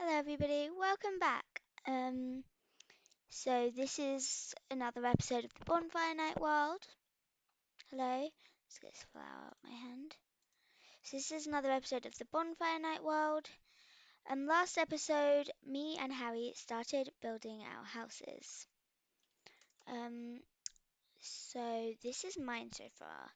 Hello everybody, welcome back. So this is another episode of the Bonfire Night World. Hello, let's get this flower out of my hand. So this is another episode of the Bonfire Night World. Last episode, me and Harry started building our houses. So this is mine so far.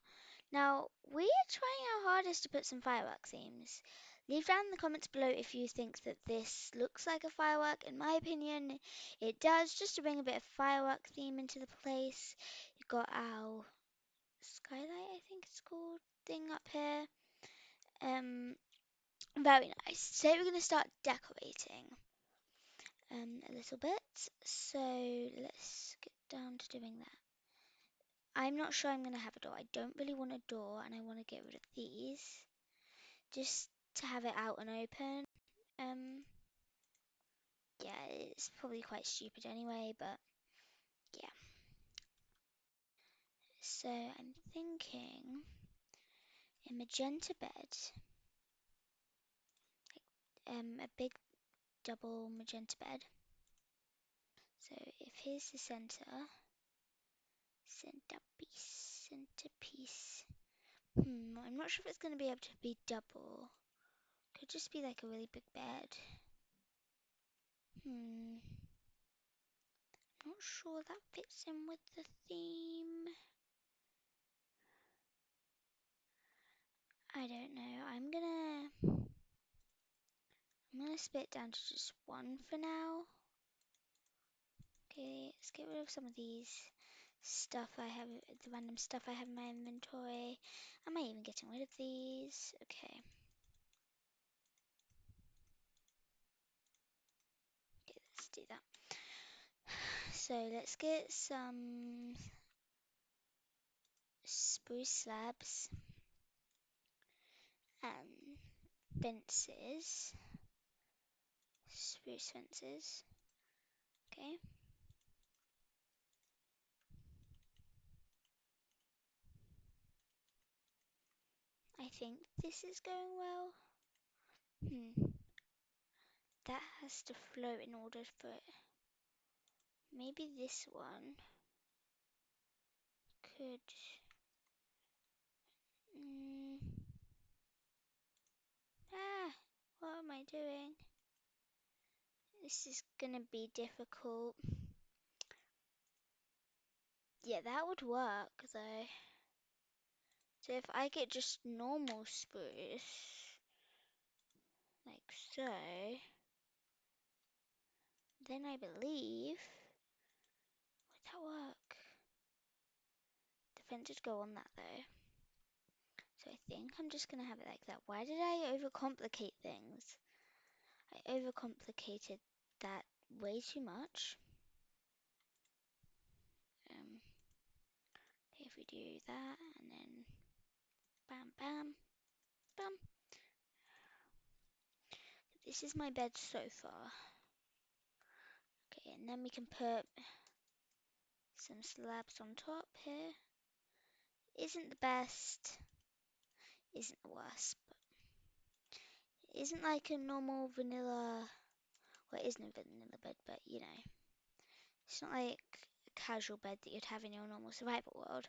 Now, we are trying our hardest to put some firework themes. Leave down in the comments below if you think that this looks like a firework. In my opinion, it does, just to bring a bit of firework theme into the place. You've got our skylight, I think it's called, thing up here. Very nice. So we're going to start decorating a little bit. So let's get down to doing that. I'm not sure I'm going to have a door. I don't really want a door, and I want to get rid of these, just to have it out and open. Yeah, it's probably quite stupid anyway, but yeah. So I'm thinking a magenta bed, a big double magenta bed. So if here's the centerpiece. I'm not sure if it's going to be able to be double. Could just be like a really big bed. Not sure that fits in with the theme. I don't know. I'm gonna split down to just one for now. Okay, let's get rid of some of these the random stuff I have in my inventory. Am I even getting rid of these? Okay. Okay, let's do that. So let's get some spruce slabs and fences. Spruce fences. Okay. I think this is going well. That has to float in order for it. Maybe this one could. Mm, what am I doing? This is gonna be difficult. Yeah, that would work though. So if I get just normal spruce, like so, then I believe, would that work? The fence would go on that though. So I think I'm just gonna have it like that. Why did I overcomplicate things? I overcomplicated that way too much. Okay, if we do that and then bam, bam, bam. This is my bed so far. Okay, and then we can put some slabs on top here. Isn't the best, isn't the worst, but it isn't like a normal vanilla, well, it isn't a vanilla bed, but you know, it's not like a casual bed that you'd have in your normal survival world.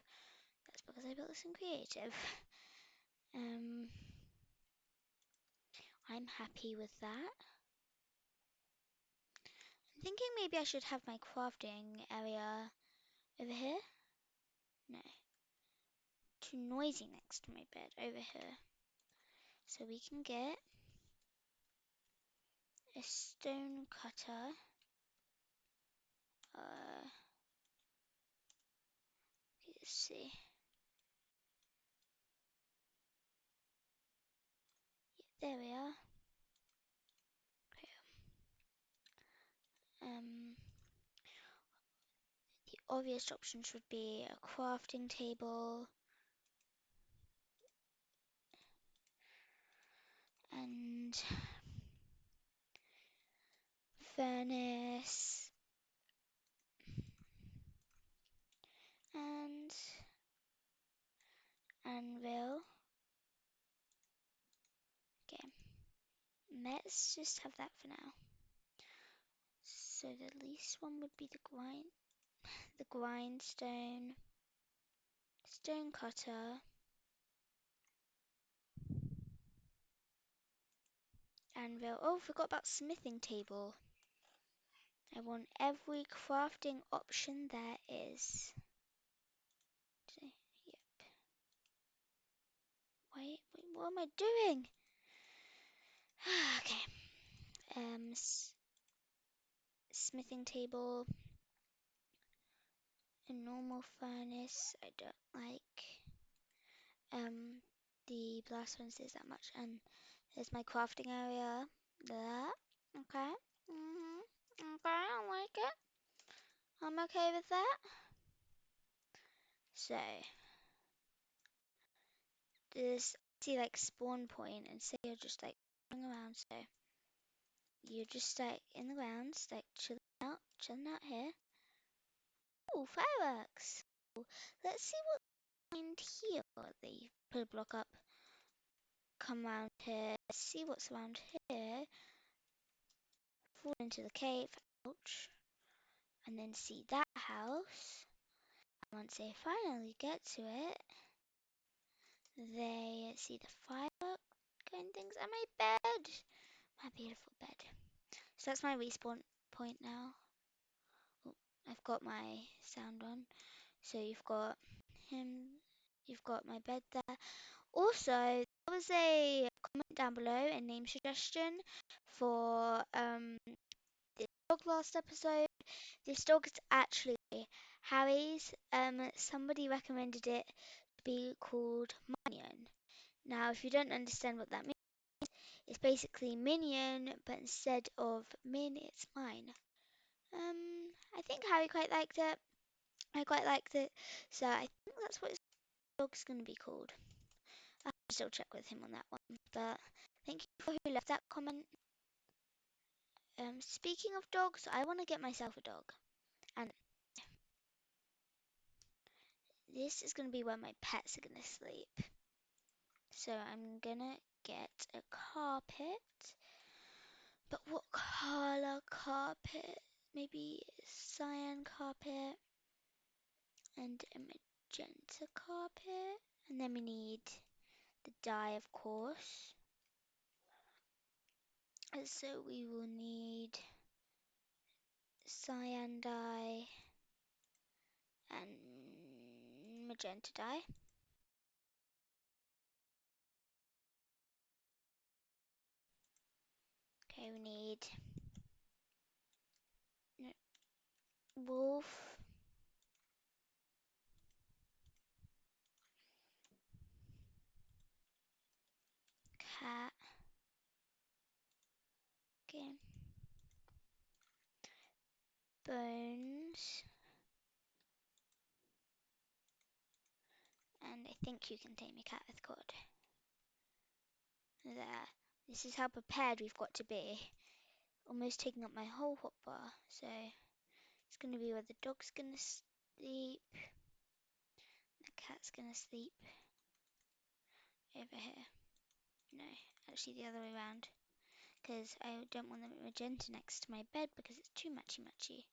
That's because I built this in creative. I'm happy with that. I'm thinking maybe I should have my crafting area over here. No. Too noisy next to my bed over here. So we can get a stone cutter. Let's see. Yeah, there we are. Okay. The obvious options would be a crafting table and furnace and anvil. Okay, let's just have that for now. So the least one would be the grindstone, stone cutter, anvil. Oh, forgot about smithing table. I want every crafting option there is. Yep. Wait, what am I doing? Okay. Smithing table, a normal furnace. I don't like the blast furnaces that much. And there's my crafting area. There. Okay. Okay, I like it. I'm okay with that. So this see like spawn point, and say you're just like going around. So you're just like in the grounds, like chilling out here. Oh, fireworks! Let's see what find here. They put a block up. Come around here. See what's around here. Fall into the cave. Ouch. And then see that house. And once they finally get to it, they see the firework going things at my bed. My beautiful bed. So that's my respawn point now. Oh, I've got my sound on. So you've got him. You've got my bed there. Also, there was a comment down below, a name suggestion for this dog last episode. This dog is actually Harry's. Somebody recommended it to be called Minion. Now, if you don't understand what that means, it's basically Minion, but instead of Min, it's mine. I think Harry quite liked it. I quite liked it, so I think that's what his dog's gonna be called. I'll still check with him on that one. But thank you for who left that comment. Speaking of dogs, I want to get myself a dog, and this is gonna be where my pets are gonna sleep. So I'm gonna get a carpet. But what color carpet? Maybe cyan carpet and a magenta carpet. And then we need the dye, of course. So we will need cyan dye and magenta dye. Okay, we need wolf, cat, okay, bones, and I think you can tame a cat with cord. There. This is how prepared we've got to be. Almost taking up my whole hotbar. So it's going to be where the dog's going to sleep. The cat's going to sleep over here. No, actually the other way around. Because I don't want the magenta next to my bed because it's too matchy.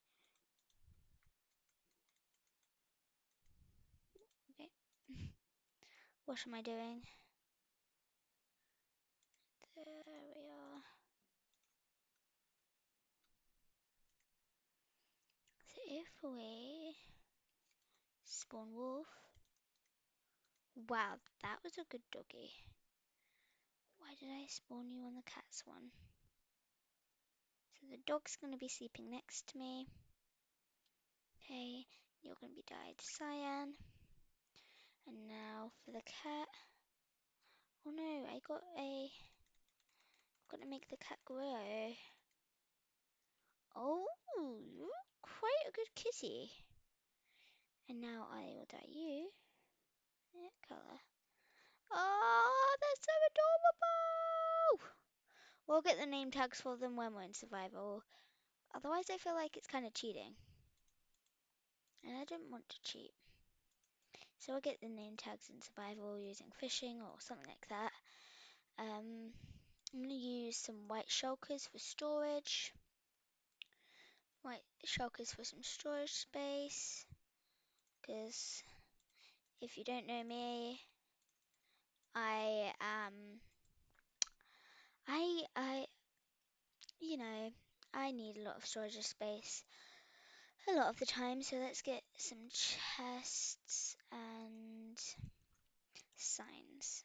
Okay. What am I doing? There we are. So if we spawn wolf. Wow, that was a good doggy. Why did I spawn you on the cat's one? So the dog's going to be sleeping next to me. Okay, you're going to be dyed cyan. And now for the cat. Oh no, I've got to make the cat grow. Oh, you're quite a good kitty. And now I will dye you that colour. Oh, they're so adorable! We'll get the name tags for them when we're in survival. Otherwise, I feel like it's kind of cheating. And I don't want to cheat. So I'll get the name tags in survival using fishing or something like that. I'm going to use some white shulkers for storage. Right, shulkers for some storage space. Because if you don't know me, I I you know, I need a lot of storage space a lot of the time. So let's get some chests and signs.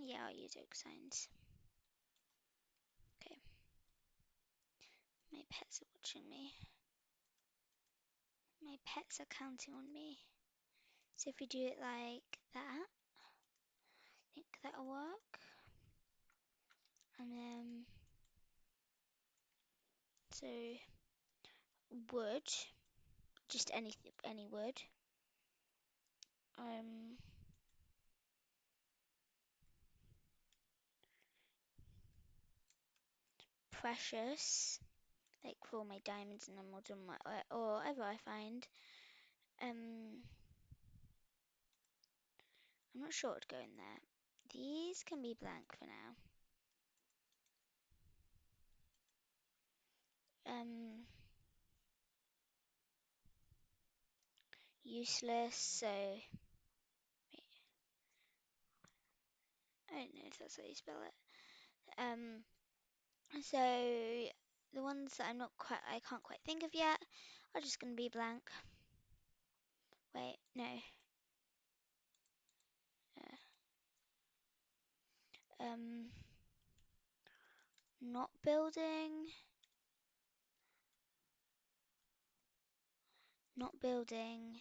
Yeah, I'll use oak signs. Okay, my pets are watching me. My pets are counting on me. So if we do it like that, I think that'll work. And then, so wood, just any wood. Um, precious, like for all my diamonds and emeralds and or whatever I find. Um, I'm not sure what would go in there. These can be blank for now. Useless. So wait, I don't know if that's how you spell it. So the ones that I can't quite think of yet, are just gonna be blank. Wait, no. Um, not building, not building,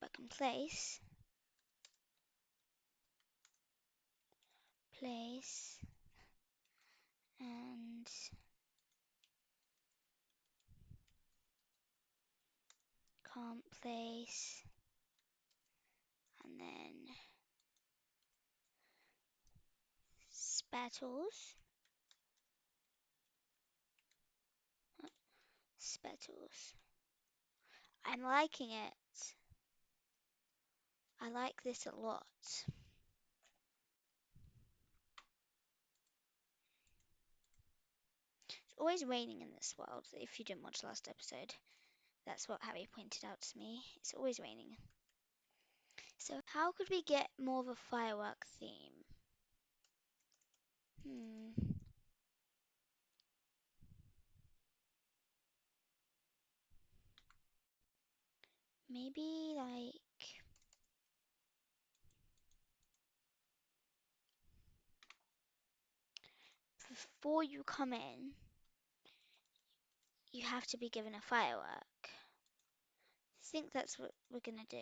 but can place, and can't place, and then spettles, spettles. I'm liking it. I like this a lot. It's always raining in this world. If you didn't watch last episode, that's what Harry pointed out to me. It's always raining. So how could we get more of a firework theme? Maybe like before you come in, you have to be given a firework. I think that's what we're gonna do.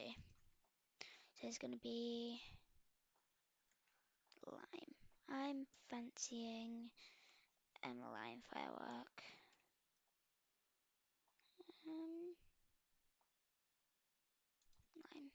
So it's gonna be lime. I'm fancying a lime firework. Um, lime.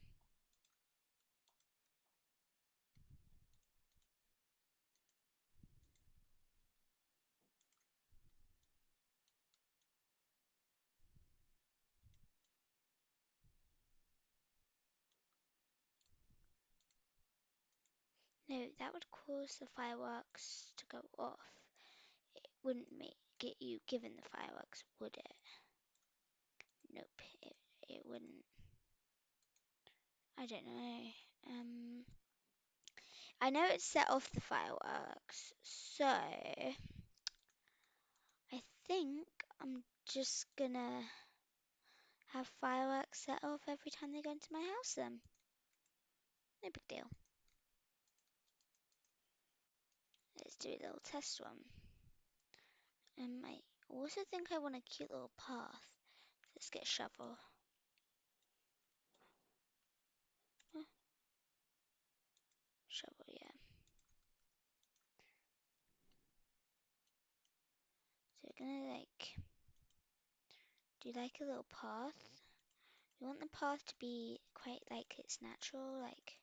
No, that would cause the fireworks to go off. It wouldn't get you given the fireworks, would it? Nope, it wouldn't. I don't know. I know it set off the fireworks, so I think I'm just gonna have fireworks set off every time they go into my house then. No big deal. Let's do a little test one. I also think I want a cute little path. Let's get a shovel. Huh, shovel, yeah. So we're gonna do like a little path. We want the path to be quite like it's natural, like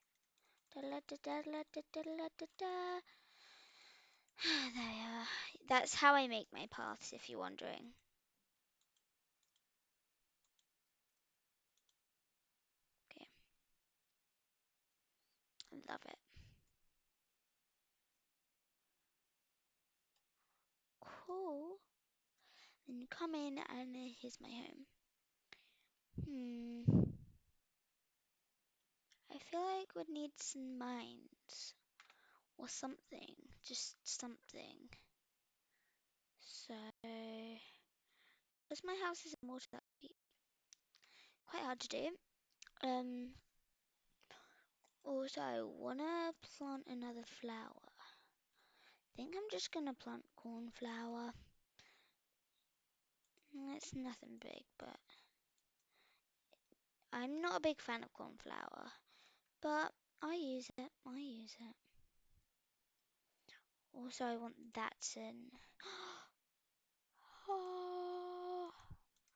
da da da da da da da da da da. There we are. That's how I make my paths, if you're wondering. Okay, I love it. cool. Then you come in and here's my home. I feel like we'd need some mines or something. Just something. So, because my house is in water, that'd be quite hard to do. Um, Also, I wanna plant another flower. I think I'm just gonna plant cornflower. It's nothing big, but I'm not a big fan of cornflower. But I use it. I use it. Also, I want that in. Oh,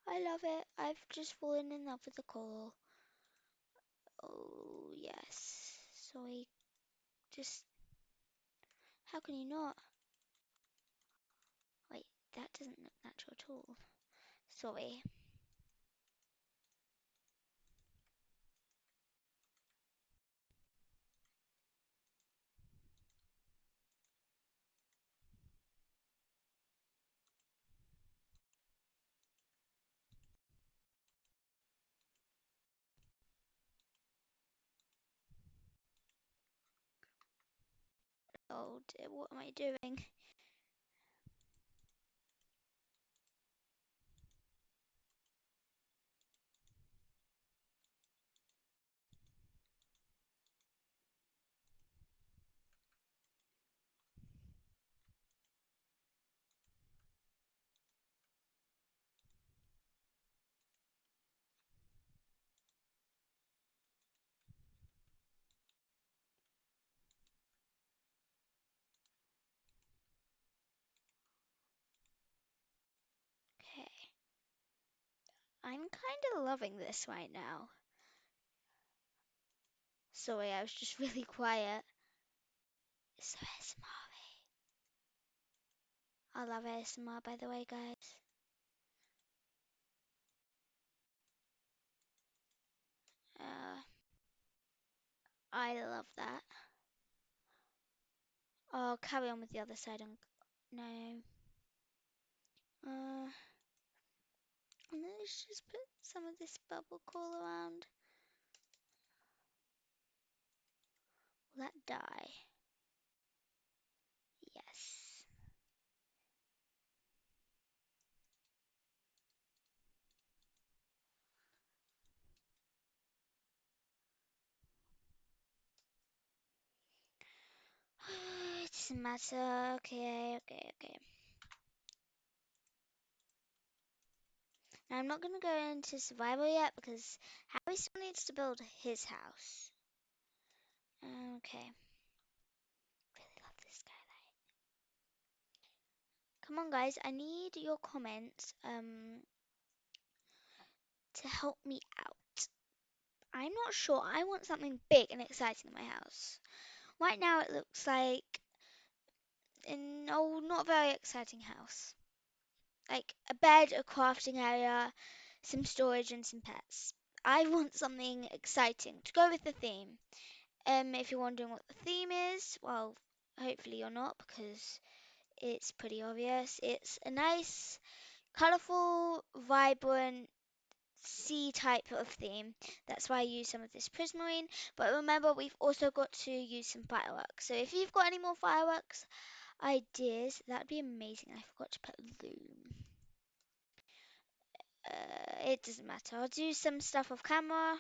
I love it. I've just fallen in love with the coral. Oh, yes. So I just. How can you not? Wait, that doesn't look natural at all. Sorry. Oh dear, what am I doing? Okay. I'm kind of loving this right now. Sorry, I was just really quiet. So ASMR. I love ASMR, by the way, guys. Uh, I love that. I'll carry on with the other side. No. Uh, and then let's just put some of this bubble coral around. Will that die? Yes. It doesn't matter. Okay. Now, I'm not going to go into survival yet because Harry still needs to build his house. Okay. Really love this skylight. Come on, guys. I need your comments to help me out. I'm not sure. I want something big and exciting in my house. Right now, it looks like an old, not very exciting house. Like a bed, a crafting area, some storage, and some pets. I want something exciting to go with the theme. If you're wondering what the theme is, well, hopefully you're not because it's pretty obvious. It's a nice, colourful, vibrant sea type of theme. That's why I use some of this prismarine. But remember, we've also got to use some fireworks. So if you've got any more fireworks ideas, that'd be amazing. I forgot to put loom. It doesn't matter. I'll do some stuff off camera.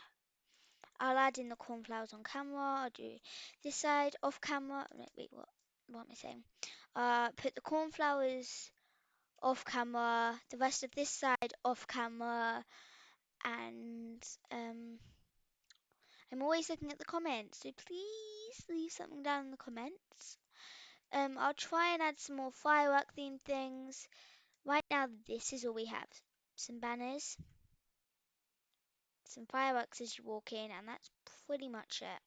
I'll add in the cornflowers on camera. I'll do this side off camera. No, wait, what? What am I saying? Put the cornflowers off camera. The rest of this side off camera. And I'm always looking at the comments, so please leave something down in the comments. I'll try and add some more firework themed things. Right now, this is all we have. Some banners, some fireworks as you walk in, and that's pretty much it.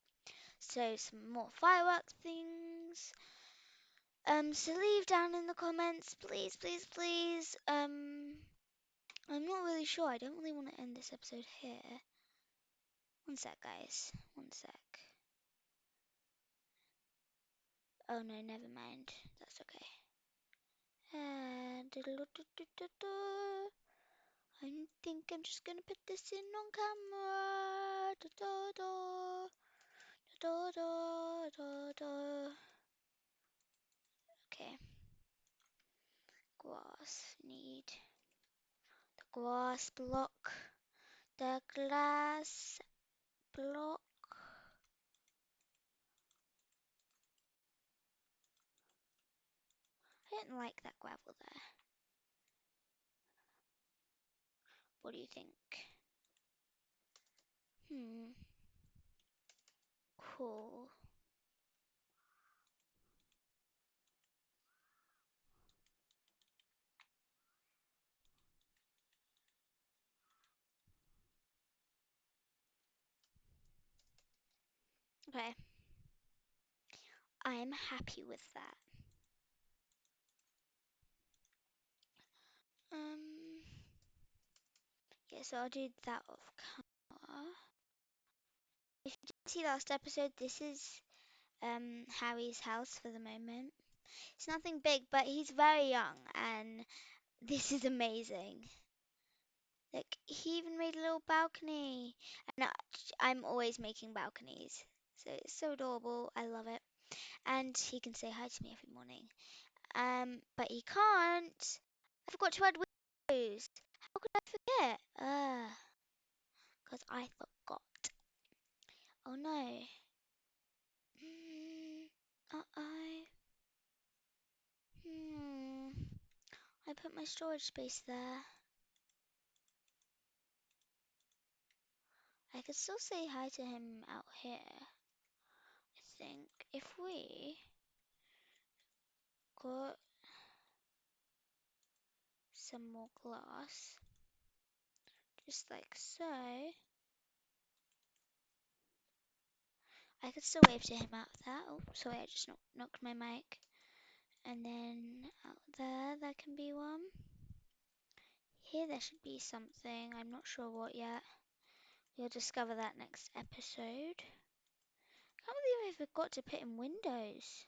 So some more fireworks things. So leave down in the comments, please. I'm not really sure. I don't really want to end this episode here. One sec, guys. One sec. Oh no, never mind. That's okay. I think I'm just gonna put this in on camera. Okay, glass. Need the glass block. The glass block. I don't like that gravel there. What do you think? Cool. Okay. I'm happy with that. Um, yeah, so I'll do that off camera. If you didn't see last episode, this is Harry's house for the moment. It's nothing big, but he's very young, and this is amazing. Like, he even made a little balcony, and I'm always making balconies, so it's so adorable. I love it, and he can say hi to me every morning. But he can't. I forgot to add windows. How could I forget? Because I forgot. Oh no. Uh-oh. Hmm. I put my storage space there. I could still say hi to him out here. I think if we got some more glass, just like so, I could still wave to him out there. Oh, sorry, I just knocked my mic. And then out there, there can be one. Here there should be something. I'm not sure what yet. We'll discover that next episode. Can't believe I forgot to put in windows.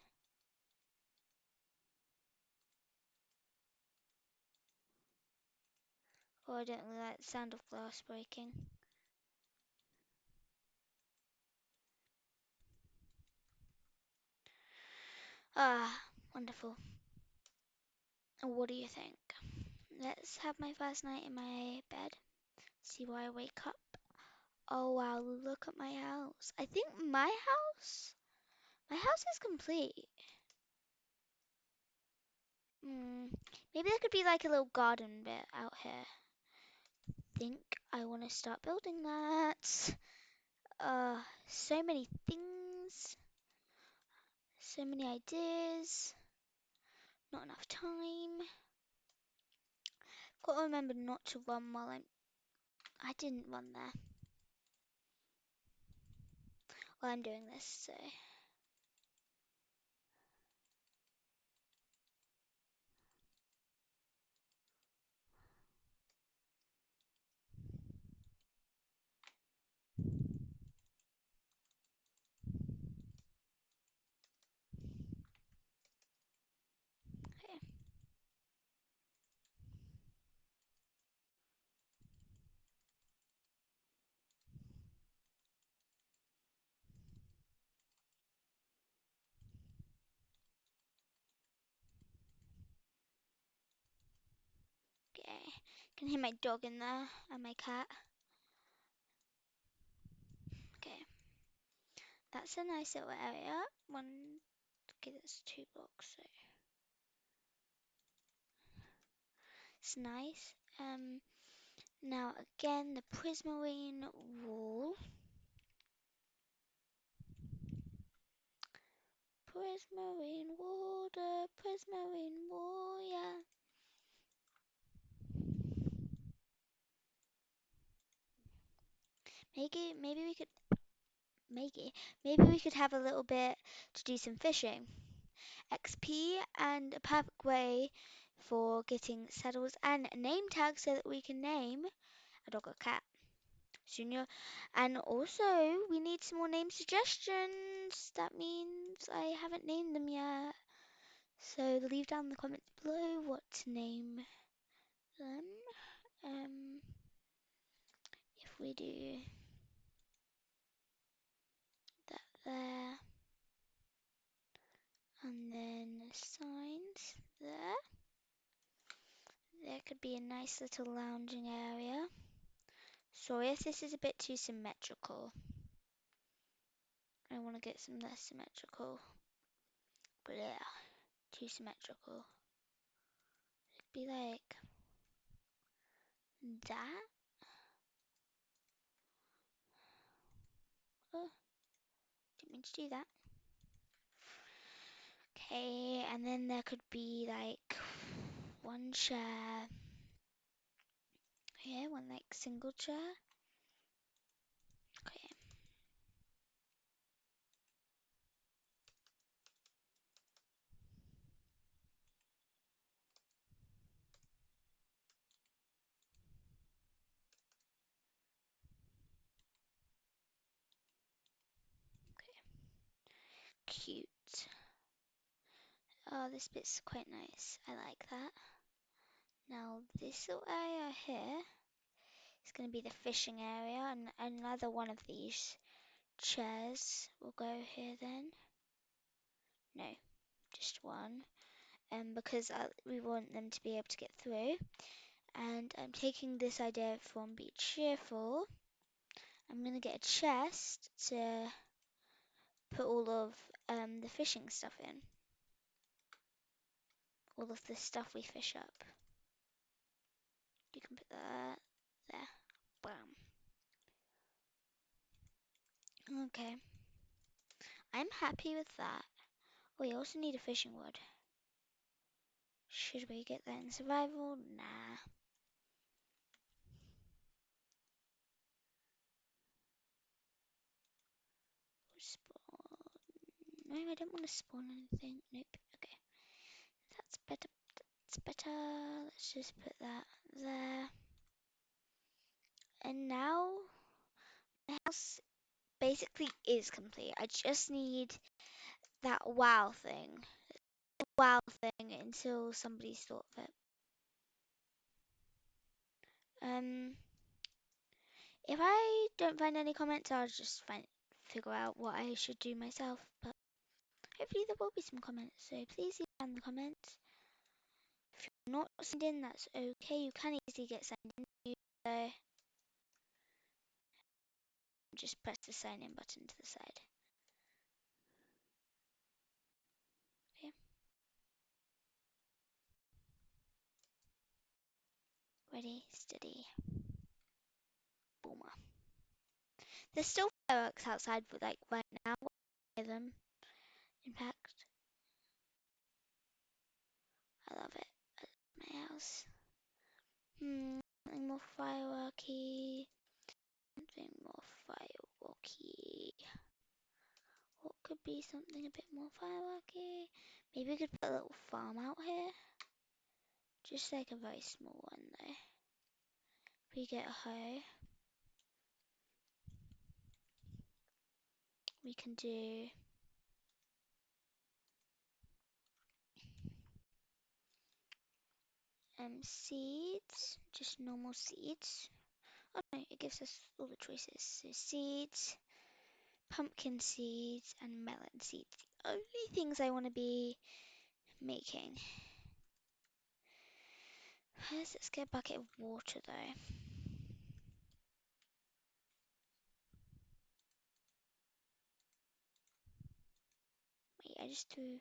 Oh, I don't really like the sound of glass breaking. Ah, wonderful. What do you think? Let's have my first night in my bed. See where I wake up. Oh wow, look at my house. I think my house is complete. Maybe there could be like a little garden bit out here. Think I want to start building that. So many things, so many ideas, not enough time. Gotta remember not to run while I didn't run there while I'm doing this, so. Okay. Okay. Can hear my dog in there and my cat. Okay. That's a nice little area. Okay, that's 2 blocks, so it's nice. Now again, the prismarine wall. Prismarine water, prismarine wall, yeah. Maybe we could maybe we could have a little bit to do some fishing. XP and a perfect way for getting saddles and name tags so that we can name a dog or cat. Junior. And also, we need some more name suggestions. That means I haven't named them yet. So leave down in the comments below what to name them. If we do that there, and then signs there. There could be a nice little lounging area. Sorry if this is a bit too symmetrical. I want to get some less symmetrical. But yeah, too symmetrical. It'd be like that. Oh, didn't mean to do that. Okay, and then there could be like one chair here, one like single chair. Okay. Cute. Oh, this bit's quite nice. I like that. Now this little area here is going to be the fishing area, and another one of these chairs will go here then. No, just one. Because we want them to be able to get through. And I'm taking this idea from Be Cheerful. I'm going to get a chest to put all of the fishing stuff in. All of the stuff we fish up. You can put that there. Bam. Okay. I'm happy with that. We also need a fishing rod. Should we get that in survival? Nah. Spawn. No, I don't want to spawn anything. Nope. Okay. That's better. That's better. Let's just put that there. And now my house basically is complete. I just need that wow thing. Wow thing until somebody's thought of it. If I don't find any comments, I'll just figure out what I should do myself. But hopefully there will be some comments. So please leave down the comments. If you're not signed in, that's okay. You can easily get signed in. So just press the sign in button to the side. Okay. Ready, steady, boomer. There's still fireworks outside, but like right now, I hear them. In fact, I love it. I love my house. Something more fireworky. Something more fireworky. What could be something a bit more fireworky? Maybe we could put a little farm out here. Just like a very small one though. If we get a hoe, we can do seeds, just normal seeds. Oh no, it gives us all the choices. So seeds, pumpkin seeds, and melon seeds. The only things I want to be making. First, let's get a bucket of water though. Wait, I just threw.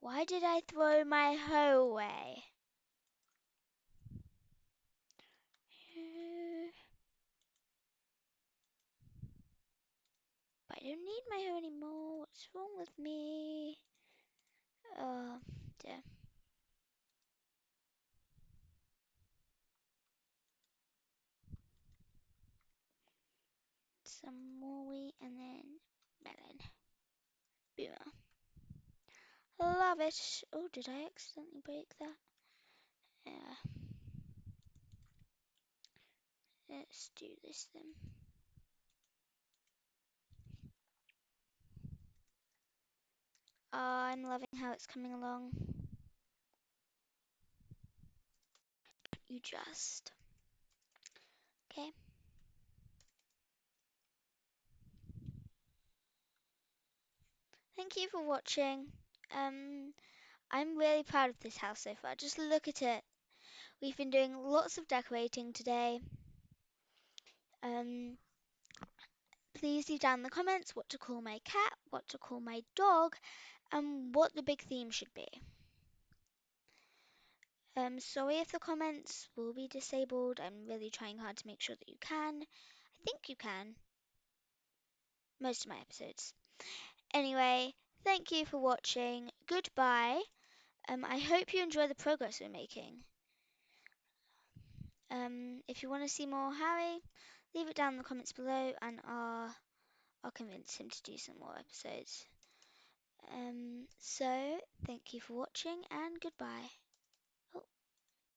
Why did I throw my hoe away? But I don't need my hoe anymore. What's wrong with me? Dear. Some more wheat and then melon. Boomer. Love it. Oh, did I accidentally break that? Yeah. Let's do this then. I'm loving how it's coming along. You just. Okay. Thank you for watching. I'm really proud of this house so far. Just look at it. We've been doing lots of decorating today. Um, Please leave down in the comments what to call my cat, what to call my dog, and what the big theme should be. Sorry if the comments will be disabled. I'm really trying hard to make sure that you can. I think you can. Most of my episodes. Anyway, thank you for watching. Goodbye. I hope you enjoy the progress we're making. If you want to see more Harry, leave it down in the comments below, and I'll convince him to do some more episodes. So thank you for watching, and goodbye.